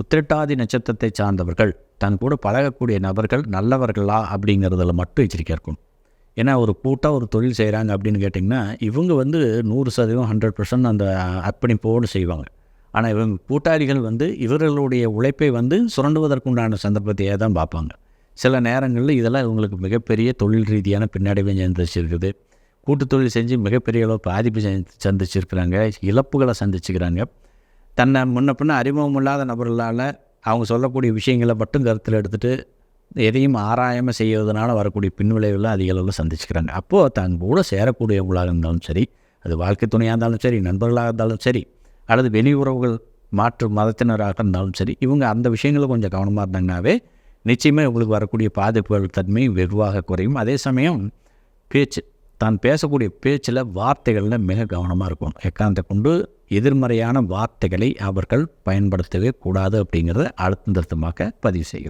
உத்திரட்டாதி நட்சத்திரத்தை சார்ந்தவர்கள் தன் கூட பழகக்கூடிய நபர்கள் நல்லவர்களா அப்படிங்கிறதுல மட்டும் எச்சரிக்கையாக இருக்கும். ஏன்னா ஒரு கூட்டாக ஒரு தொழில் செய்கிறாங்க அப்படின்னு கேட்டிங்கன்னா, இவங்க 100% 100% அந்த அர்ப்பணிப்போடு செய்வாங்க. ஆனால் இவங்க கூட்டாளிகள் இவர்களுடைய உழைப்பை சுரண்டுவதற்குண்டான சந்தர்ப்பத்தையே தான் பார்ப்பாங்க. சில நேரங்களில் இதெல்லாம் இவங்களுக்கு மிகப்பெரிய தொழில் ரீதியான பின்னடைவை சந்திச்சிருக்குது. கூட்டு தொழில் செஞ்சு மிகப்பெரிய அளவு பாதிப்பு சந்திச்சிருக்கிறாங்க, இழப்புகளை சந்திச்சுக்கிறாங்க. தன்னை முன்ன பின்ன அறிமுகம் இல்லாத நபர்களால் அவங்க சொல்லக்கூடிய விஷயங்களை மட்டும் கருத்தில் எடுத்துகிட்டு எதையும் ஆராயாமல் செய்வதனால வரக்கூடிய பின்விளைவுகளை அதிக அளவில் சந்திச்சுக்கிறாங்க. அப்போது தங்க கூட சேரக்கூடியவங்களாக இருந்தாலும் சரி, அது வாழ்க்கை துணையாக இருந்தாலும் சரி, நண்பர்களாக இருந்தாலும் சரி, அல்லது வெளி உறவுகள் மாற்று மதத்தினராக இருந்தாலும் சரி, இவங்க அந்த விஷயங்களில் கொஞ்சம் கவனமாக இருந்தாங்கன்னாவே நிச்சயமாக இவங்களுக்கு வரக்கூடிய பாதிப்புகள் தன்மை வெகுவாக குறையும். அதே சமயம் பேச்சு, தான் பேசக்கூடிய பேச்சில் வார்த்தைகளில் மிக கவனமாக இருக்கும். எக்காரணத்தை கொண்டு எதிர்மறையான வார்த்தைகளை அவர்கள் பயன்படுத்தவே கூடாது அப்படிங்கிறத அழுத்தம் திருத்தமாக பதிவு செய்கிறோம்.